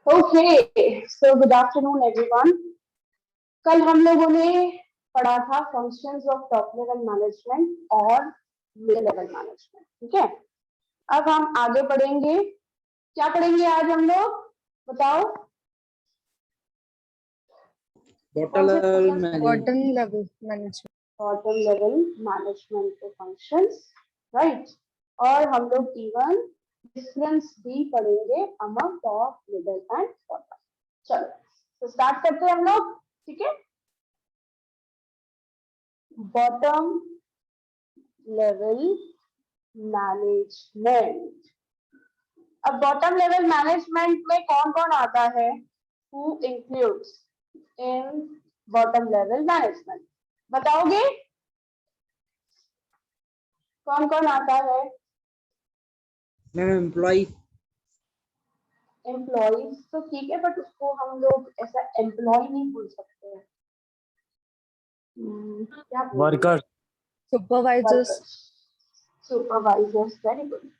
Okay, so good afternoon everyone. कल हम लोगों ने पढ़ा था functions of top level management और मिड लेवल मैनेजमेंट। ठीक है, अब हम आगे पढ़ेंगे। क्या पढ़ेंगे आज हम लोग, बताओ? Bottom level management. Bottom level management के फंक्शंस, राइट। और हम लोग इवन डिफरेंस भी पढ़ेंगे among top, middle and bottom. चलो तो स्टार्ट करते हैं हम लोग। ठीक है, बॉटम लेवल मैनेजमेंट। अब बॉटम लेवल मैनेजमेंट में कौन कौन आता है? Who includes in bottom level management, बताओगे कौन कौन आता है? Ma'am employ. एम्प्लॉयज तो ठीक है, बट उसको हम लोग ऐसा एम्प्लॉय नहीं बोल सकते हैं। क्या worker, supervisors. Supervisors, very good.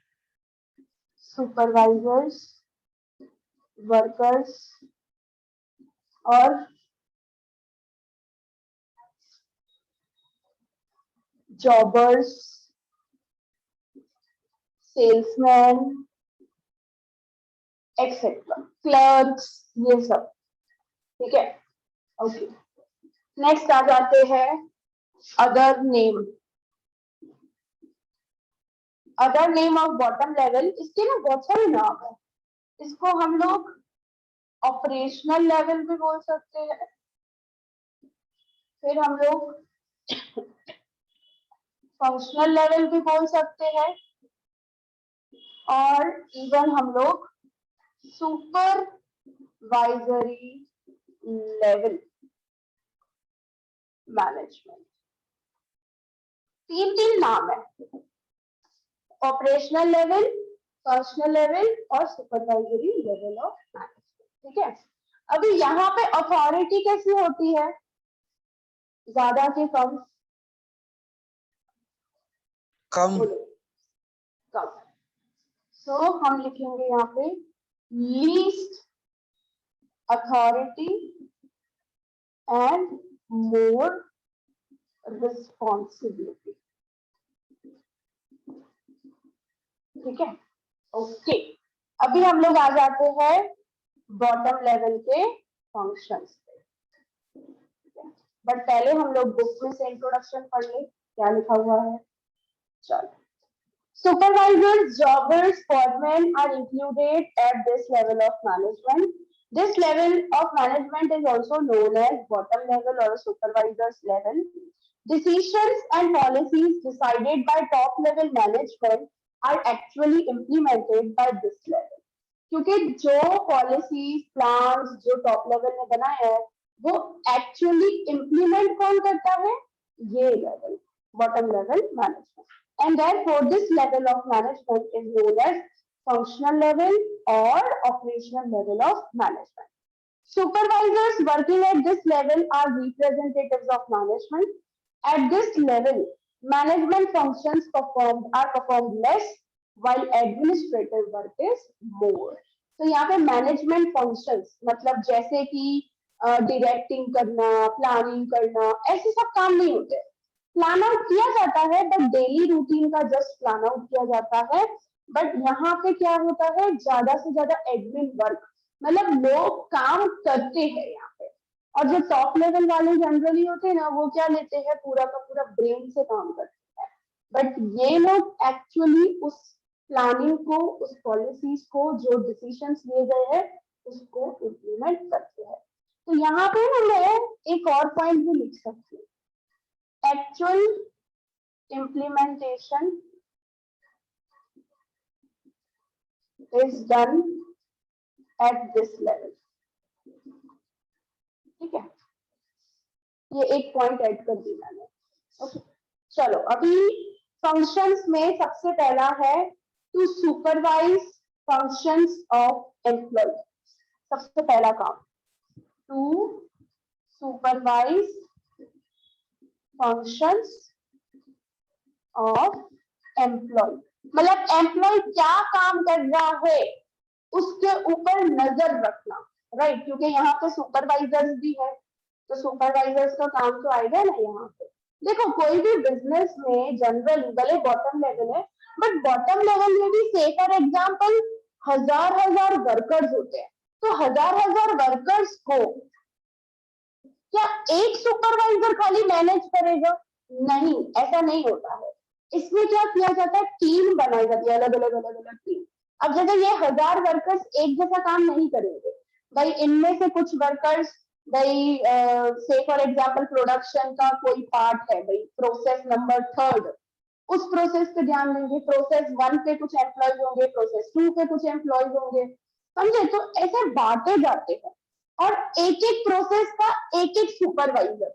Supervisors, workers और जॉबर्स, सेल्समैन एक्सेट्रा, क्लर्क्स, ये सब। ठीक है, ओके। नेक्स्ट आ जाते हैं other name. Other name of bottom level, इसके ना बहुत सारे नाम है। इसको हम लोग ऑपरेशनल लेवल भी बोल सकते हैं, फिर हम लोग फंक्शनल लेवल भी बोल सकते हैं, और इवन हम लोग सुपरवाइजरी लेवल मैनेजमेंट। तीन तीन नाम है, ऑपरेशनल लेवल, फंक्शनल लेवल और सुपरवाइजरी लेवल ऑफ मैनेजमेंट। ठीक है, अभी यहाँ पे अथॉरिटी कैसी होती है, ज्यादा के कम? कम। बोलो, कम। सो हम लिखेंगे यहाँ पे least authority and more responsibility. ठीक है, ओके। अभी हम लोग आ जाते हैं बॉटम लेवल के फंक्शंस पे, बट पहले हम लोग बुक में से इंट्रोडक्शन पढ़ ले, क्या लिखा हुआ है। चलो, supervisors, jobbers, foremen are included at this level of management. This level of management is also known as bottom level or supervisor's level. Decisions and policies decided by top level management are actually implemented by this level. क्योंकि जो policies plans जो top level ने बनाए हैं वो actually implement कौन करता है? ये level, bottom level management. And therefore, this level of management is known as functional level or operational level of management. Supervisors working at this level are representatives of management. At this level, management functions are performed less, while administrative work is more. तो यहाँ पे management functions मतलब जैसे कि directing करना, planning करना, ऐसे सब काम नहीं होते। प्लान आउट किया जाता है, बट डेली रूटीन का जस्ट प्लान आउट किया जाता है। बट यहाँ पे क्या होता है, ज्यादा से ज्यादा एडमिन वर्क, मतलब लोग काम करते हैं यहाँ पे। और जो टॉप लेवल वाले जनरली होते हैं ना, वो क्या लेते हैं, पूरा का पूरा ब्रेन से काम करते हैं। बट ये लोग एक्चुअली उस प्लानिंग को, उस पॉलिसीज को, जो डिसीजंस लिए गए हैं उसको इम्प्लीमेंट करते हैं। तो यहाँ पे ना मैं एक और पॉइंट भी लिख सकती हूँ, actual implementation is done at this level. ठीक है, ये एक पॉइंट ऐड कर दी मैंने। ओके, चलो अभी फंक्शंस में सबसे पहला है to supervise functions of employ. सबसे पहला काम, to supervise functions of employ. मतलब एम्प्लॉय क्या काम कर रहा है उसके ऊपर नजर रखना, राइट, क्योंकि यहाँ पे सुपरवाइजर्स भी है, तो सुपरवाइजर्स का काम तो आएगा ना यहाँ पे। देखो कोई भी बिजनेस में जनरल भले बॉटम लेवल है, बट बॉटम लेवल में भी से फॉर एग्जाम्पल हजार हजार वर्कर्स होते हैं, तो हजार हजार वर्कर्स को क्या एक सुपरवाइजर खाली मैनेज करेगा? नहीं, ऐसा नहीं होता है। इसमें क्या किया जाता है, टीम बनाई जाती है, अलग अलग अलग अलग टीम। अब जैसे ये हजार वर्कर्स एक जैसा काम नहीं करेंगे भाई, इनमें से कुछ वर्कर्स भाई से फॉर एग्जांपल प्रोडक्शन का कोई पार्ट है भाई, प्रोसेस नंबर 3, उस प्रोसेस पे ध्यान देंगे, प्रोसेस 1 पे कुछ एम्प्लॉयज होंगे, प्रोसेस 2 पे कुछ एम्प्लॉयज होंगे, समझे? तो ऐसे बांटे जाते हैं और एक एक प्रोसेस का एक एक सुपरवाइजर,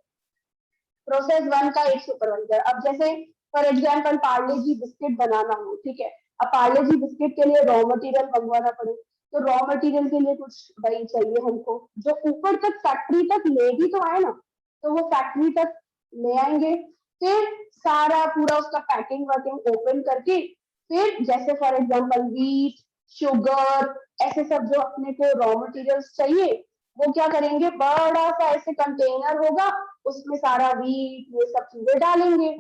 प्रोसेस 1 का एक सुपरवाइजर। अब जैसे for example Parle G biscuit बनाना हो, ठीक है, अब पार्ले जी बिस्किट के लिए रॉ मटेरियल मंगवाना पड़े, तो रॉ मटेरियल के लिए कुछ भाई चाहिए हमको, जो ऊपर तक फैक्ट्री तक ले भी तो आए ना, तो वो फैक्ट्री तक ले आएंगे, फिर सारा पूरा उसका पैकिंग वर्किंग ओपन करके, फिर जैसे फॉर एग्जांपल व्हीट, शुगर, ऐसे सब जो अपने को रॉ मटेरियल्स चाहिए, वो क्या करेंगे, बड़ा सा ऐसे कंटेनर होगा, उसमें सारा व्हीट ये सब चीजें डालेंगे,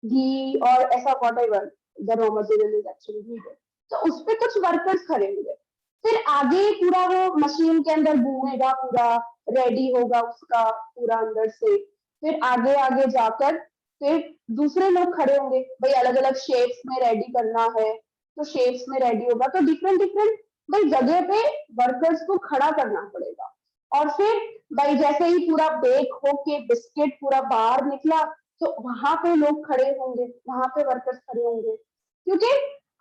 घी और ऐसा whatever the raw material is actually needed, तो उस पे कुछ वर्कर्स खड़े होंगे, फिर आगे पूरा वो मशीन के अंदर घूमेगा, पूरा रेडी होगा उसका पूरा अंदर से, फिर आगे आगे जाकर फिर दूसरे लोग खड़े होंगे भाई, अलग अलग शेप्स में रेडी करना है, तो शेप्स में रेडी होगा, तो डिफरेंट डिफरेंट भाई जगह पे वर्कर्स को खड़ा करना पड़ेगा, और फिर भाई जैसे ही पूरा बेक होके बिस्किट पूरा बाहर निकला, तो वहां पे लोग खड़े होंगे, वहां पे वर्कर्स खड़े होंगे, क्योंकि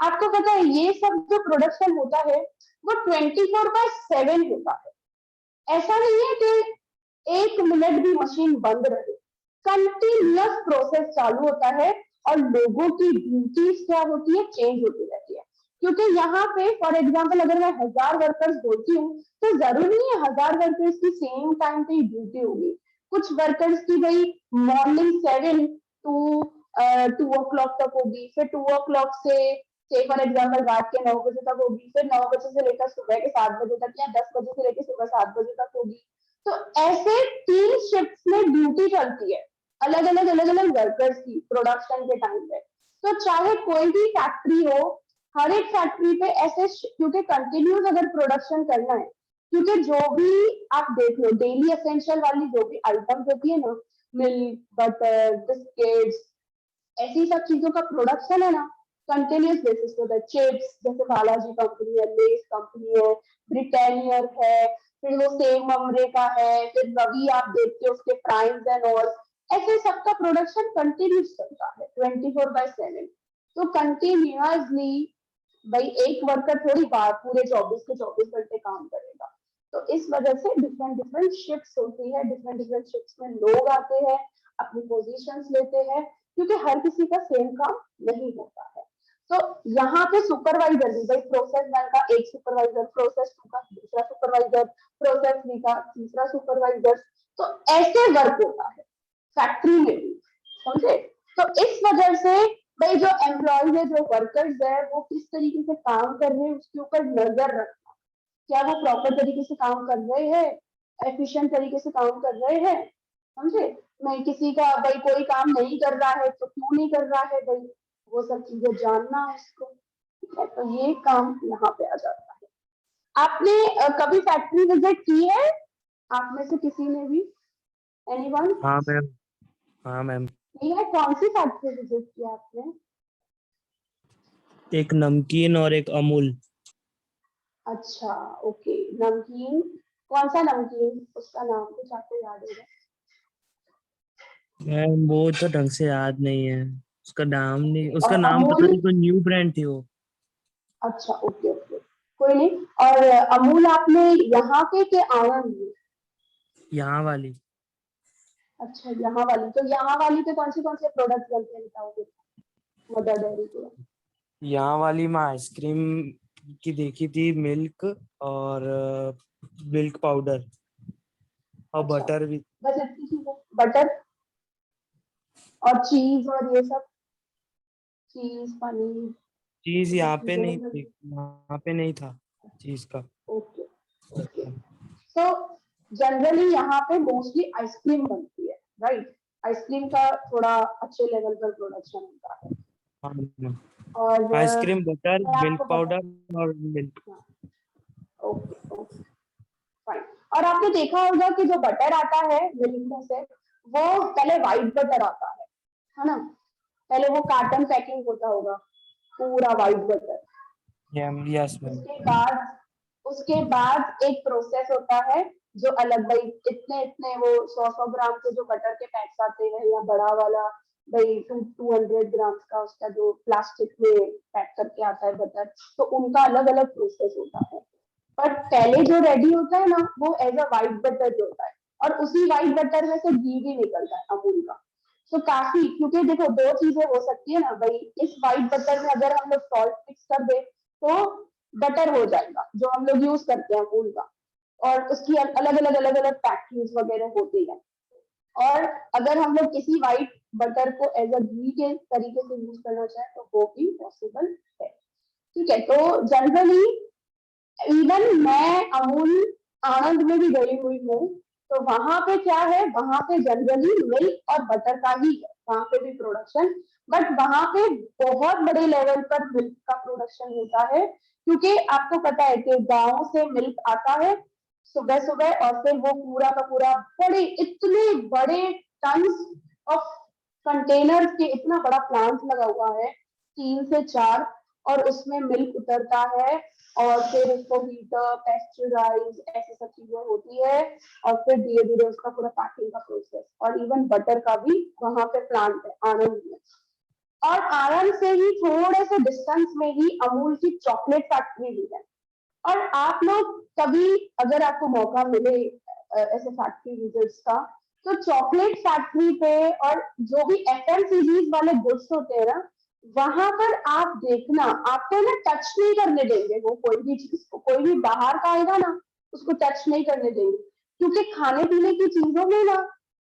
आपको पता है ये सब जो प्रोडक्शन होता है वो 24/7 होता है। ऐसा नहीं है कि 1 मिनट भी मशीन बंद रहे, कंटिन्यूअस प्रोसेस चालू होता है, और लोगों की ड्यूटीज क्या होती है, चेंज होती रहती है, क्योंकि यहाँ पे फॉर एग्जांपल अगर मैं 1000 वर्कर्स बोलती हूँ, तो जरूरी नहीं है 1000 वर्कर्स की सेम टाइम पे ही ड्यूटी होगी, कुछ वर्कर्स की भाई मॉर्निंग 7 to 2 o'clock तक होगी, फिर 2 o'clock से फॉर एग्जाम्पल रात के 9 बजे तक होगी, फिर 9 बजे से लेकर सुबह के 7 बजे तक, या 10 बजे से लेकर सुबह 7 बजे तक होगी, तो ऐसे 3 शिफ्ट्स में ड्यूटी चलती है अलग अलग अलग अलग वर्कर्स की प्रोडक्शन के टाइम पे। तो चाहे कोई भी फैक्ट्री हो, हर एक फैक्ट्री पे ऐसे क्योंकि कंटिन्यूस अगर प्रोडक्शन करना है, क्योंकि जो भी आप देख लो डेली एसेंशियल वाली जो भी आइटम्स होती है ना, मिल्क, बटर, बिस्किट्स, ऐसी सब चीजों का प्रोडक्शन है ना, कंटिन्यूस बेसिस पे होता है। चिप्स जैसे बालाजी कंपनी है, लेस कंपनी है, ब्रिटानियर है, फिर वो सेव ममरे का है, फिर रवि आप देखते हो उसके प्राइम्स एंड ऑल, ऐसे सबका प्रोडक्शन कंटिन्यूस चलता है 24/7, तो कंटिन्यूअसली भाई एक वर्कर थोड़ी बात पूरे 24 के 24 घंटे काम करेगा, तो इस वजह से डिफरेंट डिफरेंट शिफ्ट्स होती है, डिफरेंट डिफरेंट शिफ्ट्स में लोग आते हैं, अपनी पोजीशंस लेते हैं, क्योंकि हर किसी का सेम काम नहीं होता है। तो यहाँ पे सुपरवाइजर भी भाई प्रोसेस 1 का एक सुपरवाइजर, प्रोसेस 2 का दूसरा सुपरवाइजर, प्रोसेस 3 का तीसरा सुपरवाइजर, तो ऐसे वर्क होता है फैक्ट्री में भी, समझे? तो इस वजह से भाई जो एम्प्लॉयज है, जो वर्कर्स है, वो किस तरीके से काम कर रहे हैं उसके ऊपर नजर रखना, क्या वो प्रॉपर तरीके से काम कर रहे हैं, एफिशिएंट तरीके से काम कर रहे हैं, समझे? नहीं किसी का भाई कोई काम नहीं कर रहा है तो क्यों नहीं कर रहा है भाई, वो सब चीजें जानना है उसको, ठीक है? तो ये काम यहाँ पे आ जाता है। आपने कभी फैक्ट्री विजिट की है, आप में से किसी ने भी, एनीवन? हाँ मैम, हाँ मैम। की है, कौन सी फैक्ट्री विजिट किया आपने? एक नमकीन और एक अमूल। अच्छा, ओके, नमकीन, कौन सा नमकीन, उसका नाम कुछ आपको याद होगा? मैम वो तो ढंग से याद नहीं है, उसका नाम नहीं, और उसका नाम पता अमूल? नहीं, कोई न्यू ब्रांड थी वो। अच्छा, ओके ओके, कोई नहीं। और अमूल आपने यहाँ पे के आनंद में? यहाँ वाली। अच्छा, यहाँ वाली, तो यहाँ वाली पे कौन से प्रोडक्ट बनते हैं बताओगे, मदर डेयरी के? यहाँ वाली में आइसक्रीम की देखी थी, मिल्क और मिल्क पाउडर और अच्छा, बटर भी। बस इतनी चीजें, बटर और चीज और ये सब, चीज पनीर, चीज ये सब यहाँ पे चीजें नहीं भी थी, बनती? यहाँ पे नहीं था। चीज का। Okay okay. सो जनरली यहाँ पे मोस्टली आइसक्रीम बनती है, राइट? आइसक्रीम का थोड़ा अच्छे लेवल पर प्रोडक्शन होता है। हाँ, और आइसक्रीम, बटर, मैं मिल्क आपको बता, पाउडर और मिल्क। Okay okay fine. और आपने देखा होगा कि जो बटर आता है मिल्क में से, वो पहले व्हाइट बटर आता है ना? पहले वो कार्टन पैकिंग होता होगा पूरा व्हाइट बटर। Yes ma'am. उसके बाद एक प्रोसेस होता है जो अलग, भाई इतने इतने वो 100 ग्राम के जो बटर के पैक्स आते हैं, या बड़ा वाला भाई 200 ग्राम का उसका जो प्लास्टिक में पैक करके आता है बटर, तो उनका अलग अलग प्रोसेस होता है। पर पहले जो रेडी होता है ना, वो एज अ व्हाइट बटर जो होता है, और उसी व्हाइट बटर में से घी भी निकलता है अमूल का। तो काफी, क्योंकि देखो दो चीजें हो सकती है ना भाई, इस व्हाइट बटर में अगर हम लोग सॉल्ट मिक्स कर दे तो बटर हो जाएगा जो हम लोग यूज करते हैं अमूल का, और उसकी अलग अलग फैक्ट्रीज वगैरह होती है। और अगर हम लोग किसी व्हाइट बटर को एज अ घी के तरीके से यूज करना चाहें तो वो भी पॉसिबल है। ठीक है, तो जनरली इवन मैं अमूल आनंद में भी गई हुई हूँ, तो वहां पे क्या है, वहां पे जनरली मिल्क और बटर का ही है वहां पे भी प्रोडक्शन। बट वहां पे बहुत बड़े लेवल पर मिल्क का प्रोडक्शन होता है, क्योंकि आपको पता है कि गांव से मिल्क आता है सुबह सुबह, और फिर वो पूरा का पूरा बड़े, इतने बड़े टन्स ऑफ कंटेनर्स के इतना बड़ा प्लांट लगा हुआ है, 3 से 4, और उसमें मिल्क उतरता है, और फिर उसको हीटर, पेस्चराइज, ऐसी सब चीजें होती है, और फिर धीरे धीरे उसका पूरा पैकिंग का प्रोसेस। और इवन बटर का भी वहां पे प्लांट है आनंद में। और आनंद से ही थोड़े से डिस्टेंस में ही अमूल की चॉकलेट फैक्ट्री भी है। और आप लोग कभी, अगर आपको मौका मिले ऐसे फैक्ट्री विजिट्स का, तो चॉकलेट फैक्ट्री पे और जो भी एफएमसीजीज वाले गुड्स होते हैं ना, वहां पर आप देखना, आपको ना टच नहीं करने देंगे वो कोई भी चीज को, कोई भी बाहर का आएगा ना उसको टच नहीं करने देंगे, क्योंकि खाने पीने की चीजों में ना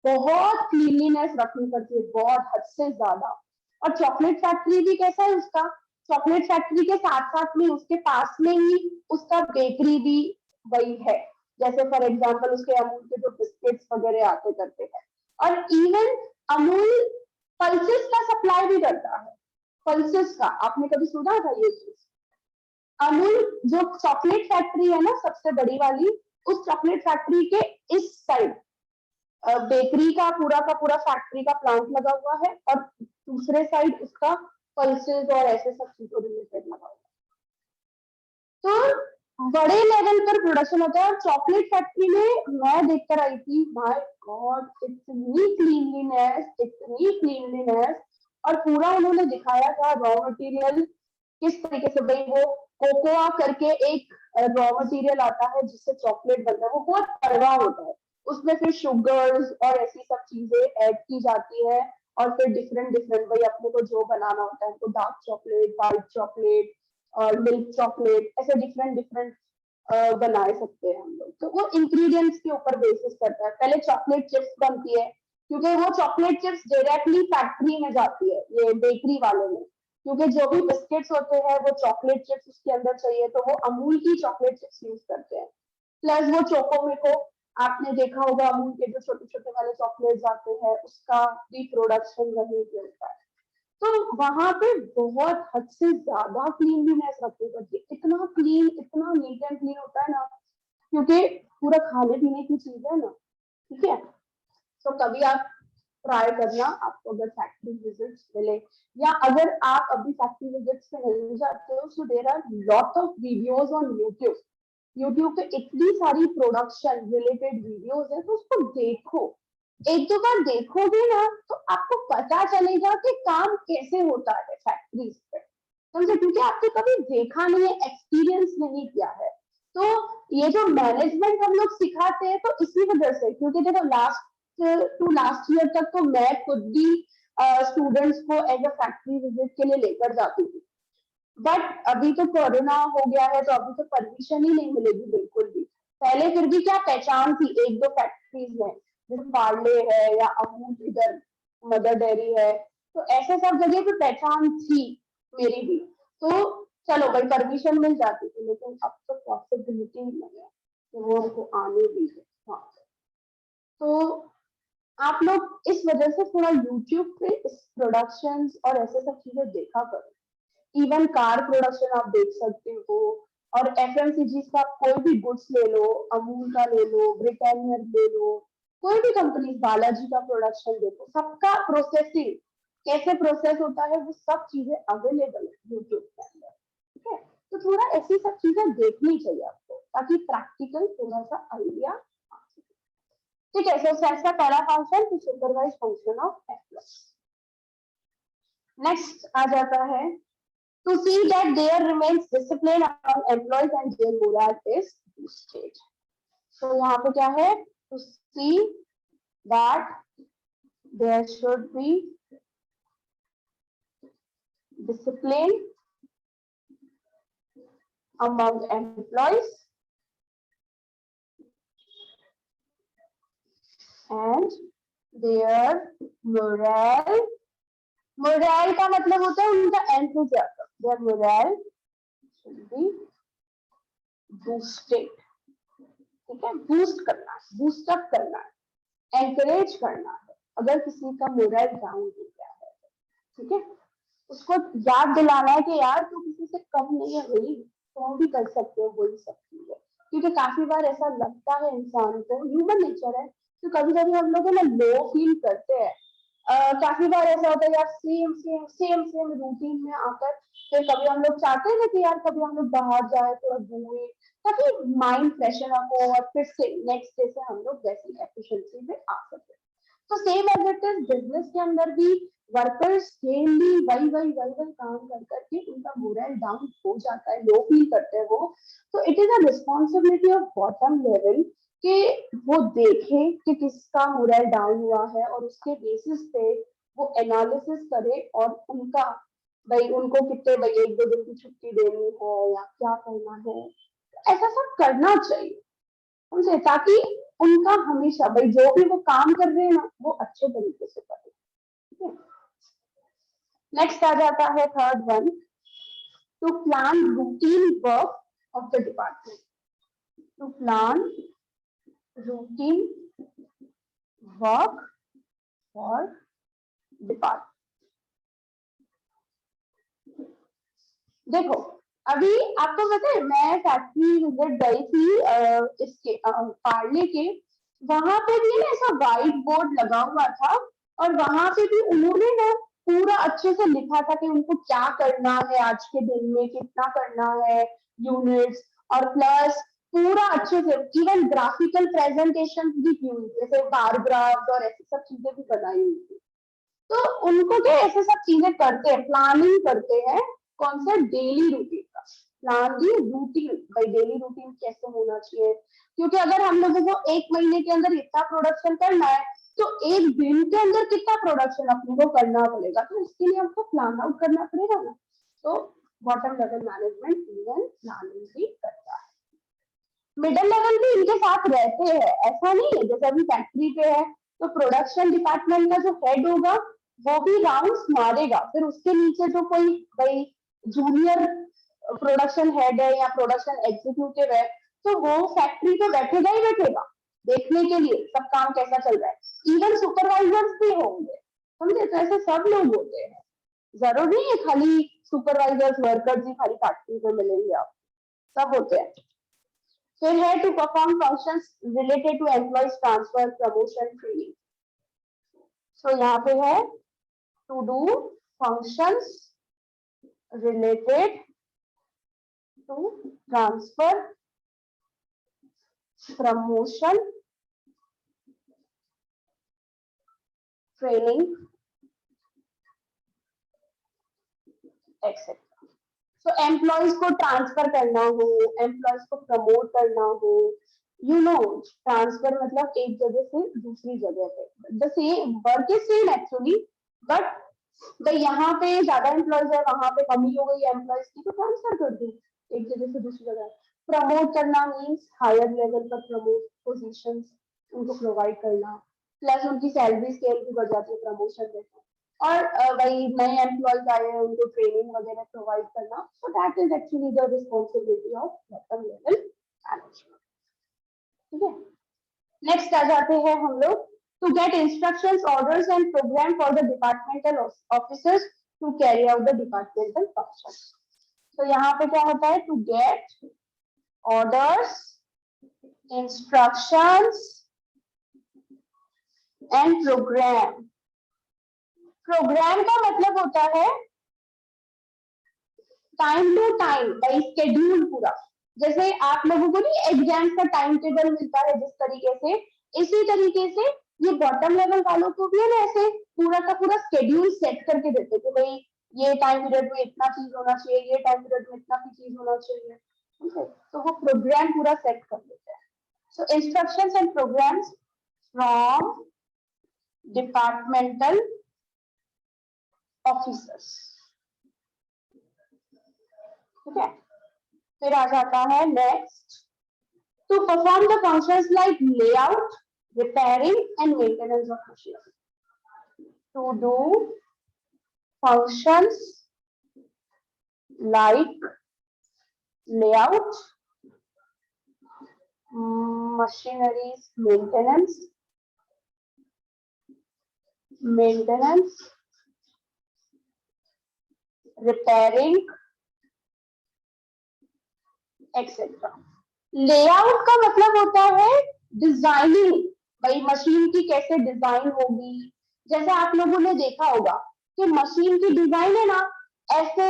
बहुत क्लीनलीनेस रखनी पड़ती है, बहुत हद से ज्यादा। और चॉकलेट फैक्ट्री भी कैसा है उसका, चॉकलेट फैक्ट्री के साथ साथ में उसके पास में ही उसका बेकरी भी वही है। जैसे फॉर एग्जांपल उसके अमूल के जो बिस्किट्स वगैरह आते करते हैं। और इवन अमूल पल्सेस का सप्लाई भी करता है। पल्सेस का आपने कभी सुना था ये चीज? अमूल जो चॉकलेट फैक्ट्री है ना सबसे बड़ी वाली, उस चॉकलेट फैक्ट्री के इस साइड बेकरी का पूरा फैक्ट्री का प्लांट लगा हुआ है, और दूसरे साइड उसका पल्सेस और ऐसे सब चीजों रिलेटेड लगा हुआ है। तो बड़े लेवल पर प्रोडक्शन होता है। और चॉकलेट फैक्ट्री में मैं देखकर आई थी, माय गॉड, इतनी क्लीनलीनेस। और पूरा उन्होंने दिखाया था रॉ मटेरियल किस तरीके से, भाई वो कोकोआ करके एक रॉ मटेरियल आता है जिससे चॉकलेट बनता है, वो बहुत कड़वा होता है, उसमें फिर शुगर्स और ऐसी सब चीजें ऐड की जाती है, और फिर डिफरेंट डिफरेंट भाई अपने को जो बनाना होता है, तो डार्क चॉकलेट, व्हाइट चॉकलेट और मिल्क चॉकलेट, ऐसे डिफरेंट डिफरेंट बना सकते हैं हम लोग। तो वो इंग्रेडिएंट्स के ऊपर बेसिस करता है। पहले चॉकलेट चिप्स बनती है, क्योंकि वो चॉकलेट चिप्स डायरेक्टली फैक्ट्री में जाती है, ये बेकरी वाले में, क्योंकि जो भी बिस्किट्स होते हैं वो चॉकलेट चिप्स उसके अंदर चाहिए, तो वो अमूल की चॉकलेट चिप्स यूज करते हैं। प्लस वो चोकोमेको, आपने देखा होगा अमूल के जो छोटे छोटे वाले चॉकलेट्स आते हैं, उसका भी प्रोडक्शन वहीं पे होता है। तो वहां पे बहुत हद से ज्यादा क्लीनलीनेस रखनी पड़ती है, इतना क्लीन, इतना नीट एंड क्लीन होता है ना, क्योंकि पूरा खाने पीने की चीज है ना। ठीक है, तो कभी आप ट्राई करना, आपको अगर फैक्ट्री विजिट्स मिले, या अगर आप अभी फैक्ट्री विजिट्स पे नहीं जाते हो, so there are lot of videos on YouTube. YouTube पे इतनी सारी प्रोडक्शन रिलेटेड वीडियोस है, तो उसको देखो, एक दो बार देखोगे ना तो आपको पता चलेगा कि काम कैसे होता है फैक्ट्रीज पे, समझे? क्योंकि आपने कभी देखा नहीं है, एक्सपीरियंस नहीं किया है। तो ये जो मैनेजमेंट हम लोग सिखाते हैं, तो इसी वजह से, क्योंकि देखो लास्ट ईयर तक तो मैं खुद भी स्टूडेंट्स को एज अ फैक्ट्री विजिट के लिए लेकर जाती थी। बट अभी तो कोरोना हो गया है, तो अभी तो परमिशन ही नहीं मिलेगी बिल्कुल भी। पहले फिर भी क्या पहचान थी एक दो फैक्ट्रीज में, जैसे पार्ले है या अमूल इधर मदर डेयरी है, तो ऐसे सब जगह पे पहचान थी मेरी भी। तो चलो भाई परमिशन मिल जाती थी, लेकिन अब तो पॉसिबिलिटी नहीं है कि वो उनको आने भी है। हाँ, तो आप लोग इस वजह से थोड़ा यूट्यूब पे इस प्रोडक्शंस और ऐसे सब चीजें देखा करो। इवन कार प्रोडक्शन आप देख सकते हो, और एफएमसीजी का कोई भी गुड्स ले लो, अमूल का ले लो, ब्रिटानिया ले लो, कोई भी कंपनी, बालाजी का प्रोडक्शन देखो, सबका प्रोसेसिंग कैसे प्रोसेस होता है वो सब चीजें अवेलेबल है यूट्यूब के अंदर। ठीक है, तो थोड़ा ऐसी सब चीजें देखनी चाहिए आपको, ताकि प्रैक्टिकल थोड़ा सा आइडिया। ठीक है, सो सेट्स का पहला function to supervise function of employ. Next आ जाता है to see that there remains discipline among employees and their morale is boosted. So यहाँ पे क्या है, to see that there should be discipline among employees and their morale का मतलब होता है उनका enthusiasm, their morale should be boosted. ठीक है, बूस्ट करना है, बूस्टअप करना है, एनकरेज करना है। अगर किसी का मोरल डाउन हो गया है, ठीक है, उसको याद दिलाना है कि यार तू किसी से कम नहीं है भाई, तुम भी कर सकते हो वही सब चीजें। क्योंकि काफी बार ऐसा लगता है इंसान को, ह्यूमन नेचर है, तो कभी कभी हम लोग ना लो फील करते हैं। काफी बार ऐसा होता है यार, same same same same routine में आकर फिर कभी हम लोग चाहते हैं कि यार कभी हम लोग बाहर जाए, थोड़ा घूमे, ताकि माइंड फ्रेशन अप हो और फिर से नेक्स्ट डे से हम लोग वैसी एफिशिएंसी में आ सके। तो same as it is business के अंदर भी वर्कर्स डेली वही काम कर करके उनका मोरल डाउन हो जाता है, लो फील करते हैं वो। तो it is a responsibility of bottom level कि वो देखे कि किसका मोरल डाउन हुआ है और उसके बेसिस पे वो एनालिसिस करे और उनका भाई उनको कितने भाई 1-2 दिन की छुट्टी देनी है या क्या करना है, ऐसा सब करना चाहिए समझे, ताकि उनका हमेशा भाई जो भी वो काम कर रहे हैं ना वो अच्छे तरीके से करें। नेक्स्ट आ जाता है third one, to plan routine work of the department. To plan routine work for department. देखो अभी आपको पता है मैं फैक्ट्री विजिट गई थी इसके पार्ले के, वहां पे भी ना ऐसा व्हाइट बोर्ड लगा हुआ था और वहां पे भी उन्होंने ना पूरा अच्छे से लिखा था कि उनको क्या करना है आज के दिन में, कितना करना है यूनिट्स, और प्लस पूरा अच्छे से इवन ग्राफिकल प्रेजेंटेशन भी की हुई थी, जैसे बार ग्राफ और ऐसी सब चीजें भी बनाई हुई थी। तो उनको क्या ऐसे सब चीजें करते हैं, प्लानिंग करते हैं, कौन सा डेली रूटीन का प्लान दी रूटीन, भाई डेली रूटीन कैसे होना चाहिए। क्योंकि अगर हम लोगों को 1 महीने के अंदर इतना प्रोडक्शन करना है तो 1 दिन के अंदर कितना प्रोडक्शन अपने को करना पड़ेगा, तो उसके लिए हमको प्लान आउट करना पड़ेगा ना। तो bottom level management even planning भी करता है, मिडिल लेवल भी इनके साथ रहते हैं, ऐसा नहीं है। जैसे अभी फैक्ट्री पे है तो प्रोडक्शन डिपार्टमेंट का जो हेड होगा वो भी राउंड्स मारेगा, फिर उसके नीचे जो कोई भाई जूनियर प्रोडक्शन हेड है या प्रोडक्शन एग्जीक्यूटिव है तो वो फैक्ट्री पे बैठेगा ही बैठेगा देखने के लिए सब काम कैसा चल रहा है। इवन सुपरवाइजर्स भी होंगे, समझे, तो ऐसे सब लोग होते हैं, जरूरी नहीं है खाली सुपरवाइजर्स वर्कर्स ही खाली फैक्ट्री पे मिलेंगे, आप सब होते हैं। फिर है to perform functions related to employees transfer promotion training. So यहाँ पे है to do functions related to transfer promotion training etcetera. So employees को ट्रांसफर करना हो, एम्प्लॉइज को प्रमोट करना हो, यू नो ट्रांसफर मतलब एक जगह से दूसरी जगह पे, the same work is same actually, but यहाँ पे ज्यादा एम्प्लॉइज है वहां पे कमी हो गई एम्प्लॉइज की तो ट्रांसफर कर दी एक जगह से दूसरी जगह। प्रमोट करना मीन्स हायर लेवल पर प्रमोट पोजीशंस उनको प्रोवाइड करना, प्लस उनकी सैलरी स्केल भी बढ़ जाती है प्रमोशन में। और वही नए एम्प्लॉयज आए हैं उनको ट्रेनिंग वगैरह प्रोवाइड करना, so that is actually the responsibility of bottom level management. ठीक है, नेक्स्ट आ जाते हैं हम लोग, to get instructions, orders and program for the departmental officers to carry out the departmental functions. तो यहाँ पे क्या होता है, to get orders, instructions and program. Program का मतलब होता है time to time by schedule पूरा, जैसे आप लोगों को नहीं एग्जाम का टाइम टेबल मिलता है जिस तरीके से, इसी तरीके से ये बॉटम लेवल वालों को भी है ना ऐसे पूरा का पूरा शेड्यूल सेट करके देते कि भाई ये टाइम पीरियड में इतना चीज होना चाहिए, ये टाइम पीरियड में इतना चीज होना चाहिए, ठीक है, तो वो प्रोग्राम पूरा सेट कर देते हैं। So instructions and programs from departmental officers. ठीक है, फिर आ जाता है next, to perform the functions like layout, repairing and maintenance of machinery. To do functions like layout, machineries maintenance, repairing, etc. Layout का मतलब होता है डिजाइनिंग, भाई मशीन की कैसे डिजाइन होगी। जैसे आप लोगों ने देखा होगा कि मशीन की डिजाइन है ना ऐसे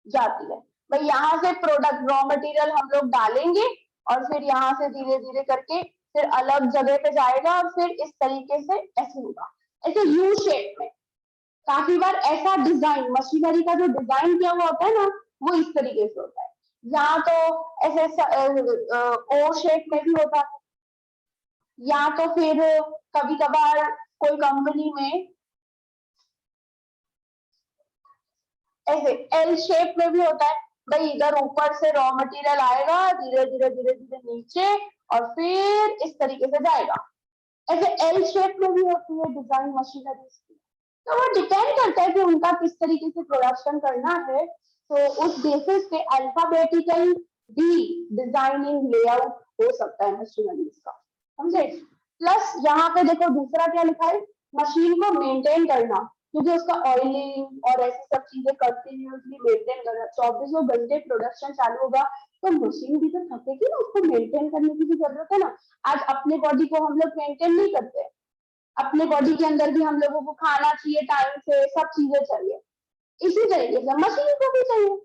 जाती है, भाई यहाँ से प्रोडक्ट रॉ मटेरियल हम लोग डालेंगे और फिर यहाँ से धीरे धीरे करके फिर अलग जगह पे जाएगा और फिर इस तरीके से ऐसे होगा, ऐसे यू शेप में। काफी बार ऐसा डिजाइन मशीनरी का जो डिजाइन किया हुआ होता है ना वो इस तरीके से होता है, या तो ऐसे ओ शेप में भी होता है, या तो फिर कभी कभार कोई कंपनी में ऐसे एल शेप में भी होता है, भाई इधर ऊपर से रॉ मटेरियल आएगा धीरे धीरे धीरे धीरे नीचे और फिर इस तरीके से जाएगा, ऐसे एल शेप में भी होती है डिजाइन मशीनरी की। तो वो डिपेंड करता है कि उनका किस तरीके से प्रोडक्शन करना है, तो उस बेसिस पे अल्फाबेटिकल भी डिजाइनिंग लेआउट हो सकता है मशीनरीज का, समझे। प्लस यहाँ पे देखो दूसरा क्या लिखा है, मशीन को मेंटेन करना, क्योंकि उसका ऑयलिंग और ऐसी सब चीजें कंटिन्यूसली मेंटेन करना, 24 घंटे प्रोडक्शन चालू होगा तो मशीन भी तो थकेगी ना, उसको मेंटेन करने की भी जरूरत है ना। आज अपने बॉडी को हम लोग मेंटेन नहीं करते, अपने बॉडी के अंदर भी हम लोगों को खाना चाहिए टाइम से, सब चीजें चाहिए, इसी तरीके से मशीन को भी चाहिए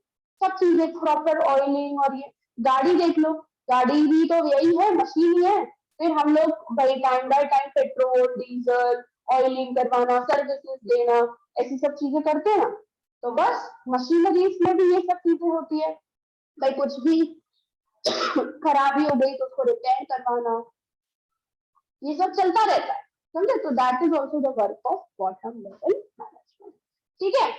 सब चीजें, प्रॉपर ऑयलिंग। और ये गाड़ी देख लो, गाड़ी भी तो यही है, मशीन ही है। फिर हम लोग भाई time by time petrol diesel oiling करवाना, सर्विसेज देना, ऐसी सब चीजें करते हैं ना, तो बस मशीनरीज में भी ये सब चीजें होती है, भाई कुछ भी खराबी हो गई तो उसको रिपेयर करवाना, ये सब चलता रहता है, समझे। तो that is also the work of bottom level management. ठीक है,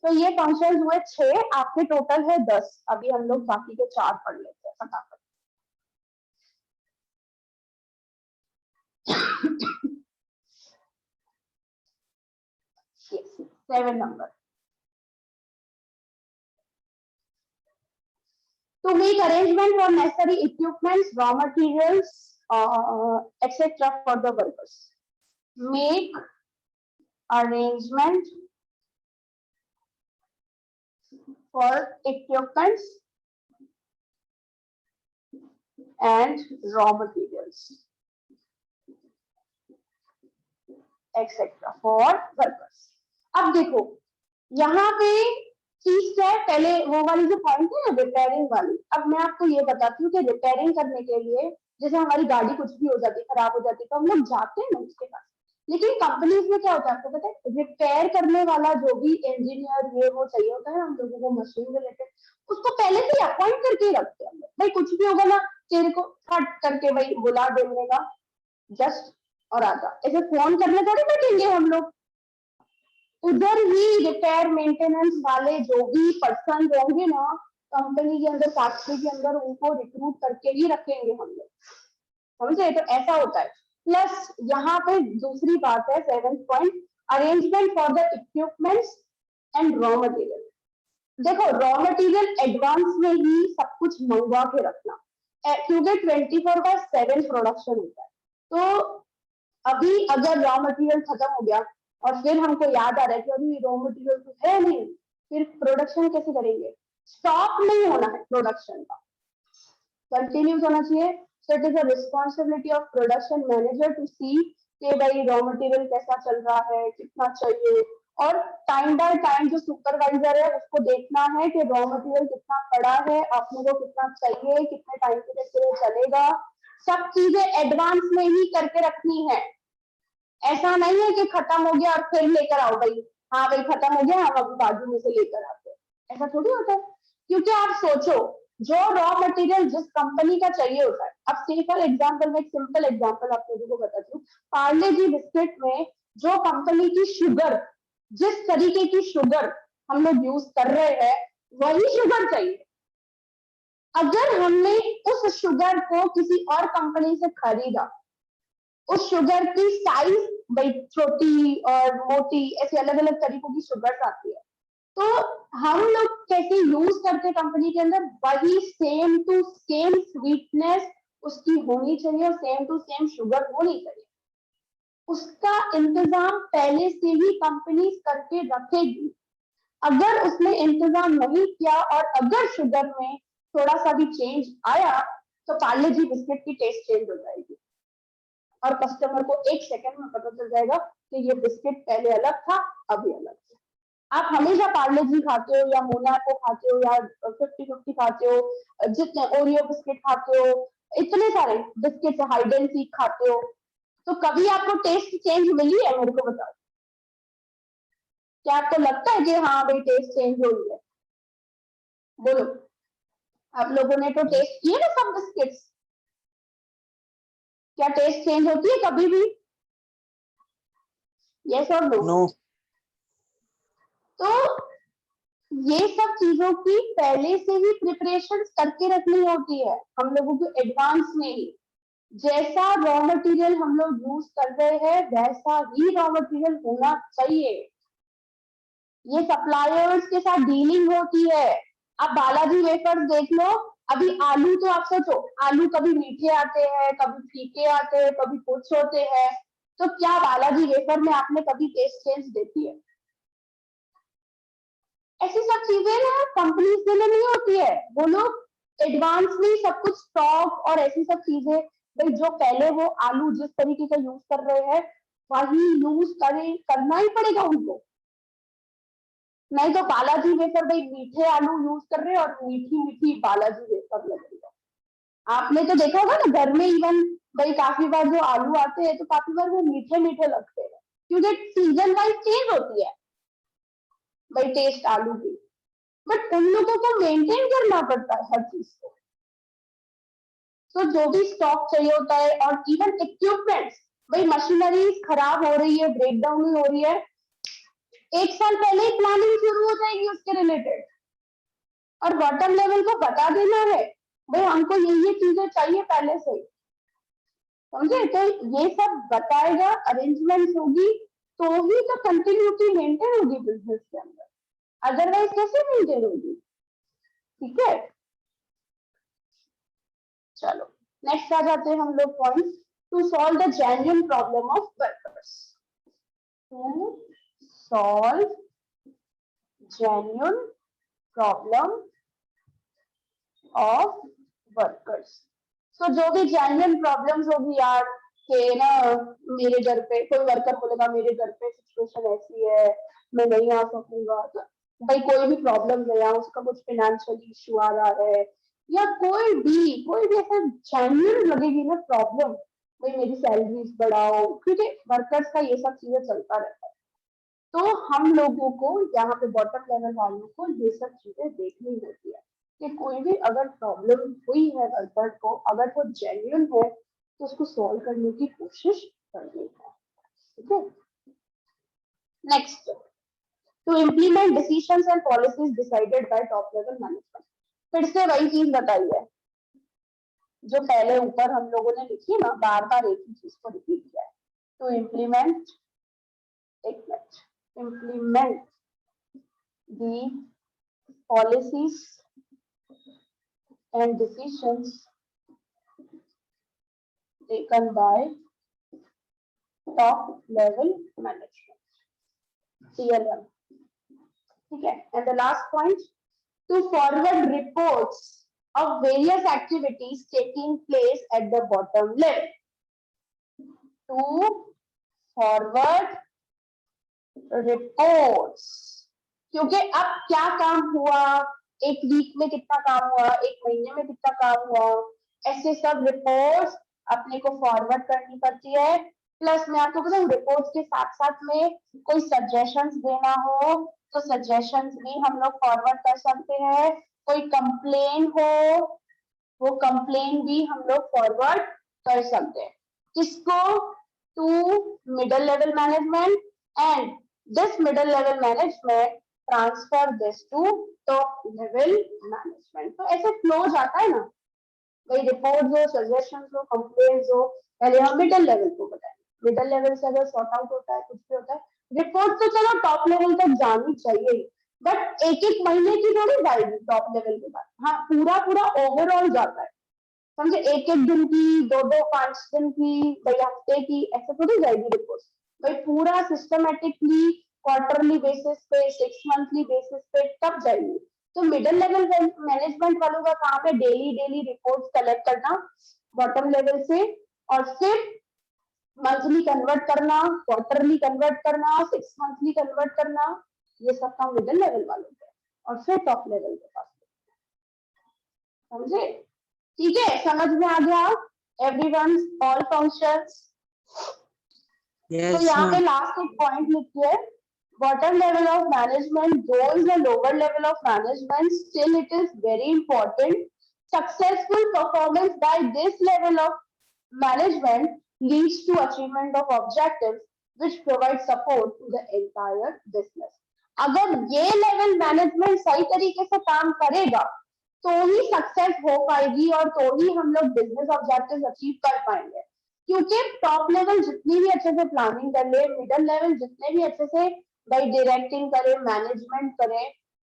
तो ये फंक्शंस हुए 6, आपके टोटल है 10। अभी हम लोग बाकी के 4 पढ़ लेते हैं फटाफट। yes, 7 number. To make arrangement for necessary equipments, raw materials, etc. for the workers. Make arrangement for equipments and raw materials, etc. for workers. अब देखो यहाँ पे चीज है, पहले वो वाली जो पॉइंट है ना रिपेयरिंग वाली, अब मैं आपको ये बताती हूँ कि रिपेयरिंग करने के लिए जैसे हमारी गाड़ी कुछ भी हो जाती है, खराब हो जाती है, तो हम लोग जाते हैं ना उसके पास, लेकिन कंपनीज में क्या होता है आपको पता है, रिपेयर करने वाला जो भी इंजीनियर ये वो चाहिए होता है हम लोगों को मशीन रिलेटेड, उसको पहले से अपॉइंट करके रखते हैं भाई, कुछ भी होगा ना तेरे को फट करके भाई बुला देने का जस्ट और आजा, ऐसे फोन करने थोड़ी बैठेंगे हम लोग। उधर ही रिपेयर मेंटेनेंस वाले जो भी पर्सन होंगे ना कंपनी के अंदर फैक्ट्री के अंदर, उनको रिक्रूट करके ही रखेंगे हम लोग, समझे। तो ऐसा होता है। प्लस यहाँ पे दूसरी बात है 7th point, arrangement for the equipments and raw material. देखो रॉ मटेरियल एडवांस में ही सब कुछ मंगवा के रखना, क्योंकि 24/7 प्रोडक्शन होता है। तो अभी अगर रॉ मटेरियल खत्म हो गया और फिर हमको याद आ रहा है कि अभी रॉ मटेरियल तो है नहीं, फिर प्रोडक्शन कैसे करेंगे? स्टॉप नहीं होना है प्रोडक्शन का, कंटिन्यूस होना चाहिए। So it is a responsibility of production manager to see कि भाई रॉ मटेरियल कैसा चल रहा है, कितना चाहिए, और टाइम बाय टाइम जो सुपरवाइजर है उसको देखना है कि रॉ मटेरियल कितना पड़ा है, अपने को कितना चाहिए, कितने टाइम के लिए चलेगा। सब चीजें एडवांस में ही करके रखनी है। ऐसा नहीं है कि खत्म हो गया और फिर लेकर आओ भाई, हाँ भाई खत्म हो गया हम अभी बाजू में से लेकर आते हैं, ऐसा थोड़ी होता है। क्योंकि आप सोचो जो रॉ मटेरियल जिस कंपनी का चाहिए होता है, अब सिंपल एग्जांपल में एक सिंपल एग्जांपल आप लोगों को बताती हूँ। पार्ले जी बिस्किट में जो कंपनी की शुगर, जिस तरीके की शुगर हम लोग यूज कर रहे हैं वही शुगर चाहिए। अगर हमने उस शुगर को किसी और कंपनी से खरीदा, उस शुगर की साइज भाई छोटी और मोटी ऐसे अलग अलग तरीकों की शुगर आती है, तो हम लोग कैसे यूज करते कंपनी के अंदर वही सेम टू सेम स्वीटनेस उसकी होनी चाहिए और सेम टू सेम शुगर होनी चाहिए। उसका इंतजाम पहले से ही कंपनी करके रखेगी। अगर उसने इंतजाम नहीं किया और अगर शुगर में थोड़ा सा भी चेंज आया तो पार्ले जी बिस्किट की टेस्ट चेंज हो जाएगी और कस्टमर को 1 सेकंड में पता चल जाएगा कि ये बिस्किट पहले अलग था अभी अलग है। आप हमेशा पार्ले जी खाते हो या मोनाको खाते हो या 50-50 खाते हो, जितने ओरियो बिस्किट खाते हो, इतने सारे बिस्किट हाइड एंड सीक खाते हो, तो कभी आपको टेस्ट चेंज मिली है? मेरे को बताओ, क्या आपको लगता है कि हाँ भाई टेस्ट चेंज हो रही है? बोलो, आप लोगों ने तो टेस्ट किए ना सब बिस्किट्स, क्या टेस्ट चेंज होती है कभी भी? यस और नो? नो। तो ये सब चीजों की पहले से ही प्रिपरेशन करके रखनी होती है हम लोगों को एडवांस में ही। जैसा रॉ मटेरियल हम लोग यूज कर रहे हैं वैसा ही रॉ मटेरियल होना चाहिए। ये सप्लायर्स के साथ डीलिंग होती है। आप बालाजी वेफर्स देख लो, अभी आलू तो आप सोचो, आलू कभी मीठे आते हैं, कभी फीके आते हैं, कभी कुछ होते हैं, तो क्या बालाजी वेफर में आपने कभी टेस्ट चेंज देखी है? ऐसी सब चीजें ना कंपनीज के लिए नहीं होती है, वो लोग एडवांस में सब कुछ स्टॉक और ऐसी सब चीजें, भाई जो पहले वो आलू जिस तरीके का यूज कर रहे हैं वही यूज करना ही पड़ेगा उनको। नहीं तो बालाजी वेफर भाई मीठे आलू यूज कर रहे हैं और मीठी मीठी बालाजी वेफर लगेगा। आपने तो देखा होगा ना घर में, इवन भाई काफी बार जो आलू आते हैं तो काफी बार वो मीठे मीठे लगते हैं क्योंकि सीजन वाइज चेंज होती है भाई टेस्ट आलू की, बट उन लोगों को मेंटेन करना पड़ता है हर चीज को। तो जो भी स्टॉक चाहिए होता है और इवन इक्विपमेंट्स, भाई मशीनरी खराब हो रही है, ब्रेक डाउन हो रही है, 1 साल पहले ही प्लानिंग शुरू हो जाएगी उसके रिलेटेड और बॉटम लेवल को बता देना है भाई हमको ये चीजें चाहिए पहले से, समझे? तो ये सब बताएगा, अरेंजमेंट होगी तो ही तो कंटिन्यूटी मेंटेन होगी बिजनेस के अंदर, अदरवाइज कैसे मेंटेन होगी? ठीक है, चलो नेक्स्ट आ जाते हैं हम लोग point, to solve the genuine problem of workers. To solve genuine problem of workers. तो जो भी जेन्युइन प्रॉब्लम्स होगी यार कि ना मेरे घर पे कोई वर्कर बोलेगा मेरे घर पे सिचुएशन ऐसी है मैं नहीं आ सकूंगा, तो भाई कोई भी प्रॉब्लम है या उसका कुछ फाइनेंशियल इश्यू आ रहा है या कोई भी ऐसा जेन्युइन लगेगी ना प्रॉब्लम, भाई मेरी सैलरीज बढ़ाओ, क्योंकि वर्कर्स का ये सब चीजें चलता रहता है। तो हम लोगों को यहाँ पे बॉटम लेवल वालों को ये सब चीजें देखनी होती है कि कोई भी अगर प्रॉब्लम हुई है वर्कर को, अगर वो जेन्युइन है तो उसको सॉल्व करने की कोशिश करनी है। ठीक है, next, to implement decisions and policies decided by top level management. फिर से वही चीज बताई है जो पहले ऊपर हम लोगों ने लिखी ना, बार बार एक ही चीज को रिपीट किया है, to implement implement the policies and decisions taken by top level management, TLM. Okay, and the last point, to forward reports of various activities taking place at the bottom level. To forward reports, क्योंकि अब क्या काम हुआ, एक week में कितना काम हुआ, एक महीने में कितना काम हुआ, ऐसे सब रिपोर्ट्स अपने को फॉरवर्ड करनी पड़ती है। प्लस मैं आपको बताऊं, रिपोर्ट्स के साथ साथ में कोई सजेशंस देना हो तो सजेशंस भी हम लोग फॉरवर्ड कर सकते हैं। कोई कंप्लेन हो, वो कंप्लेन भी हम लोग फॉरवर्ड कर सकते हैं। किसको? To middle level management, and this middle level management transfer this to top level management. तो ऐसे फ्लो जाता है ना, भाई रिपोर्ट हो, सजेशन हो, कंप्लेन हो, पहले हम मिडिल लेवल को बताएं, मिडिल लेवल से अगर सॉर्ट आउट होता है, कुछ भी होता है, रिपोर्ट तो चलो टॉप लेवल तक जानी चाहिए, बट एक एक महीने की थोड़ी जाएगी टॉप लेवल के बाद। हाँ, पूरा पूरा ओवरऑल जाता है, समझे, एक एक दिन की, दो दो 5 दिन की, भाई हफ्ते की, ऐसे थोड़ी जाएगी रिपोर्ट। भाई पूरा सिस्टमेटिकली क्वार्टरली बेसिस पे, 6 मंथली बेसिस पे तब जाएगी। तो मिडिल लेवल मैनेजमेंट वालों का काम है डेली डेली रिपोर्ट कलेक्ट करना बॉटम लेवल से, और फिर मंथली कन्वर्ट करना, क्वार्टरली कन्वर्ट करना, 6 मंथली कन्वर्ट करना, ये सब काम मिडिल लेवल वालों का, और फिर टॉप लेवल के पास। समझे? ठीक है, समझ में आ गया एवरीवन ऑल फंक्शंस? तो यहाँ पे लास्ट एक पॉइंट लिखिए, bottom level of management, though is a lower level of management, still it is very important. Successful performance by this level of management leads to achievement of objectives which provide support to the entire business. अगर ये level management सही तरीके से काम करेगा तो ही success हो पाएगी, और तो ही हम लोग बिजनेस ऑब्जेक्टिव्स अचीव कर पाएंगे। क्योंकि टॉप लेवल जितनी भी अच्छे से प्लानिंग कर ले, मिडिल लेवल जितने भी अच्छे से भाई डायरेक्टिंग करे, मैनेजमेंट करे,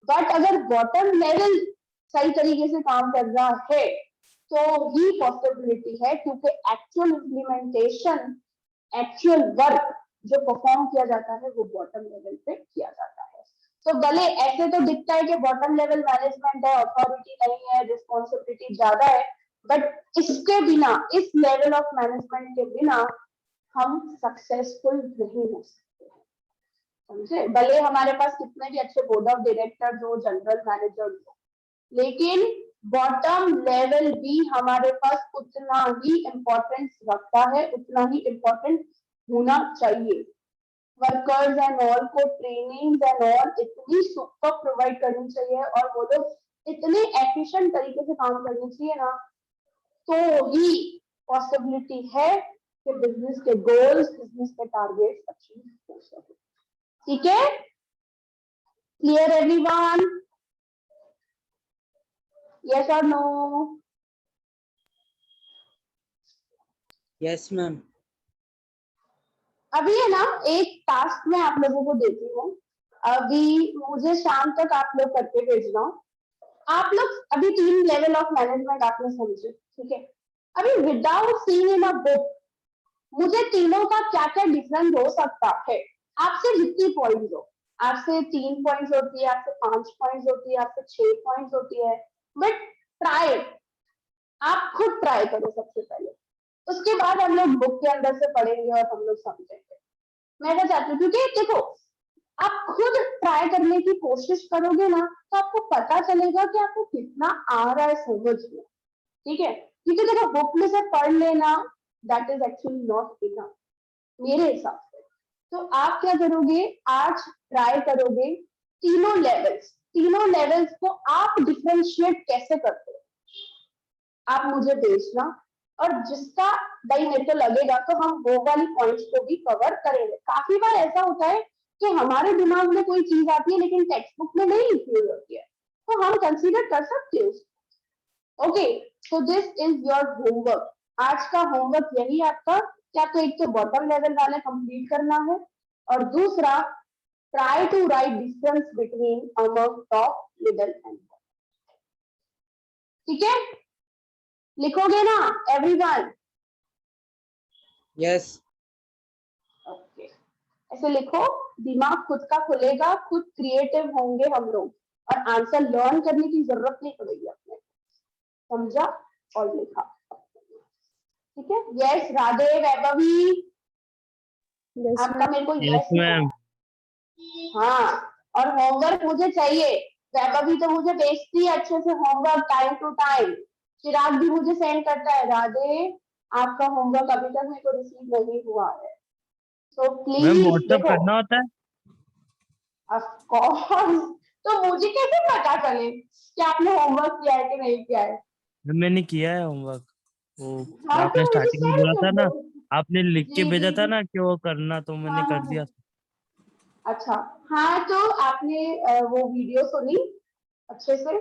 बट अगर बॉटम लेवल सही तरीके से काम कर रहा है तो ही पॉसिबिलिटी है, क्योंकि एक्चुअल इम्प्लीमेंटेशन, एक्चुअल वर्क जो परफॉर्म किया जाता है वो बॉटम लेवल पे किया जाता है। तो भले ऐसे तो दिखता है कि बॉटम लेवल मैनेजमेंट है, अथॉरिटी नहीं है, रिस्पॉन्सिबिलिटी ज्यादा है, बट इसके बिना, इस लेवल ऑफ मैनेजमेंट के बिना हम सक्सेसफुल नहीं हो सकते, समझे? भले हमारे पास कितने भी अच्छे बोर्ड ऑफ डायरेक्टर हो, जनरल मैनेजर हो, लेकिन बॉटम लेवल भी हमारे पास उतना ही इम्पोर्टेंस रखता है, उतना ही इम्पोर्टेंट होना चाहिए। वर्कर्स एंड ऑल को ट्रेनिंग एंड ऑल इतनी सुपर प्रोवाइड करनी चाहिए, और वो लोग इतने एफिशिएंट तरीके से काम करनी चाहिए ना, तो ही पॉसिबिलिटी है कि बिजनेस के गोल्स, बिजनेस के टारगेट्स अचीव हो सके। ठीक है, क्लियर एवरीवन? यस और नो? Yes ma'am. अभी है ना, एक टास्क मैं आप लोगों को देती हूँ, अभी मुझे शाम तक आप लोग करके भेजना। आप लोग अभी 3 लेवल ऑफ मैनेजमेंट आपने समझे, ठीक है? अभी without seeing in a book मुझे तीनों का क्या क्या डिफरेंस हो सकता है, आपसे जितनी पॉइंट्स हो, आपसे 3 पॉइंट्स होती है, आपसे 5 पॉइंट्स होती है, आपसे 6 पॉइंट्स होती है, बट ट्राई, आप खुद ट्राई करो सबसे पहले, उसके बाद हम लोग बुक के अंदर से पढ़ेंगे और हम लोग समझेंगे। मैं क्या चाहती हूँ, क्योंकि देखो, आप खुद ट्राई करने की कोशिश करोगे ना तो आपको पता चलेगा कि आपको कितना आ रहा है समझ में, ठीक है? क्योंकि देखो, बुक में से पढ़ लेना that is actually not enough मेरे हिसाब से। तो आप क्या करोगे, आज ट्राई करोगे तीनों लेवल्स को आप डिफरेंशिएट कैसे करते हो, आप मुझे भेजना, और जिसका भाई मेरे को लगेगा तो हम वो वाली पॉइंट्स को भी कवर करेंगे। काफी बार ऐसा होता है कि हमारे दिमाग में कोई चीज आती है लेकिन टेक्स्ट बुक में नहीं लिखी हुई होती है, तो हम कंसीडर कर सकते हैं उसको। Okay, so this is your homework. आज का होमवर्क यही आपका, क्या तो एक तो बॉटम लेवल वाला कंप्लीट करना है, और दूसरा try to write difference between among top, middle and, ठीक है? लिखोगे ना एवरीवन? yes, ओके, ऐसे लिखो, दिमाग खुद का खुलेगा, खुद क्रिएटिव होंगे हम लोग, और आंसर लर्न करने की जरूरत नहीं पड़ेगी अपने, समझा और लिखा, ठीक है? यस राधे वैभवी, आपका मेरे को यस यस है। मैम। हाँ, और होमवर्क मुझे चाहिए, वैभवी तो मुझे भेजती है अच्छे से होमवर्क टाइम टू टाइम, चिराग भी मुझे सेंड करता है, राधे आपका होमवर्क अभी तक मेरे को रिसीव नहीं हुआ है, तो मैम प्लीज व्हाट्सएप देखो। करना होता है? ऑफ कोर्स, तो मुझे कैसे पता चले कि आपने होमवर्क किया है कि नहीं किया है? मैम मैंने किया है होमवर्क। वो हाँ तो आपने मुझे स्टार्टिंग में शेयर बोला कर था दो। ना, आपने लिख के जी भेजा जी था जी, ना कि वो करना, तो हाँ मैंने हाँ कर हाँ, दिया। अच्छा, हाँ तो आपने वो वीडियो सुनी अच्छे से?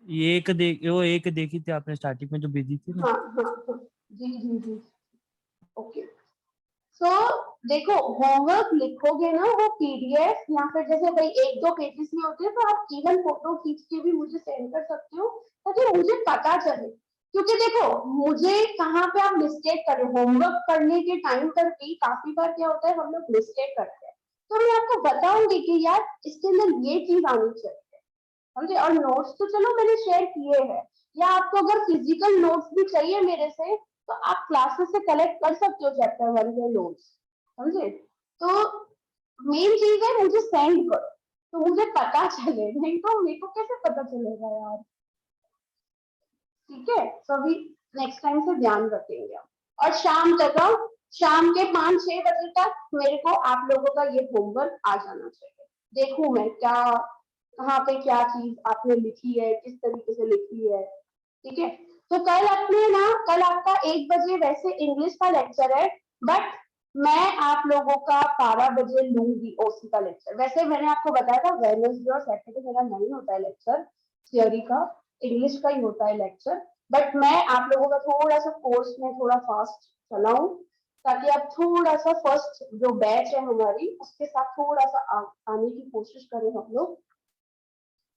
वो एक देखी थी आपने स्टार्टिंग में जो भेजी थी ना। हाँ हाँ हाँ, जी जी जी, ओके। सो देखो, होमवर्क लिखोगे ना वो पीडीएफ या फिर जैसे भाई एक दो पेजेस में होते हैं, तो आप इवन फोटो खींच के भी मुझे सेंड कर सकते हो, ताकि मुझे पता चले, क्योंकि देखो मुझे कहाँ पे आप मिस्टेक कर रहे हो, होमवर्क करने के टाइम पर भी काफी बार क्या होता है हम लोग मिस्टेक करते हैं, तो मैं आपको बताऊंगी कि यार इसके अंदर ये चीज आनी चाहिए, समझे? और नोट्स तो चलो मैंने शेयर किए हैं, या आपको अगर फिजिकल नोट्स भी चाहिए मेरे से, तो आप क्लासेस से कलेक्ट कर सकते हो चैप्टर 1 के नोट्स, समझे? तो मेन चीज है मुझे सेंड करो, तो मुझे पता चले, नहीं तो मेरे को कैसे पता चलेगा यार, ठीक है? तो अभी नेक्स्ट टाइम से ध्यान रखेंगे हम। और शाम तक शाम के 5-6 बजे तक मेरे को आप लोगों का ये होमवर्क आ जाना चाहिए, देखूं मैं क्या, कहाँ पे क्या चीज आपने लिखी है, किस तरीके से लिखी है, ठीक है? तो कल अपने ना, कल आपका 1 बजे वैसे इंग्लिश का लेक्चर है, बट मैं आप लोगों का 12 बजे लूंगी ओसी का लेक्चर। वैसे मैंने आपको बताया था वेडनेसडे और सैटरडे मेरा नहीं होता है लेक्चर थियोरी का, इंग्लिश का ही होता है लेक्चर, बट मैं आप लोगों का थोड़ा सा कोर्स में थोड़ा फास्ट चलाऊं, ताकि आप थोड़ा सा फर्स्ट जो बैच है हमारी उसके साथ थोड़ा सा आने की कोशिश करें हम लोग,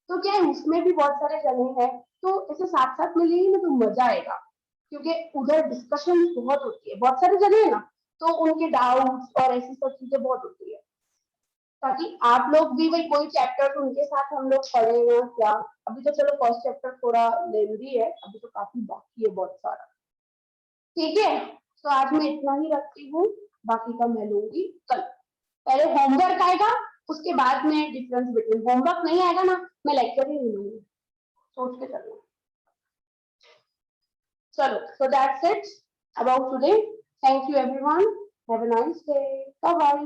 तो क्या है उसमें भी बहुत सारे जने हैं, तो ऐसे साथ साथ मिलेंगे ना तो मजा आएगा, क्योंकि उधर डिस्कशन बहुत होती है, बहुत सारे जने हैं ना, तो उनके डाउट्स और ऐसी सब चीजें बहुत होती है, ताकि आप लोग भी वही कोई चैप्टर उनके साथ हम लोग पढ़े ना क्या। अभी तो चलो फर्स्ट चैप्टर थोड़ा लेंदी है, अभी तो काफी बाकी है बहुत सारा, ठीक है? तो आज मैं इतना ही रखती हूँ, बाकी का मैं लूंगी कल। पहले होमवर्क आएगा, उसके बाद में डिफरेंस बिटवीन, होमवर्क नहीं आएगा ना मैं लेक्चर ही नहीं लूंगी, सोच के चलना। चलो, so that's it about today. Thank you everyone. Have a nice day. Bye bye.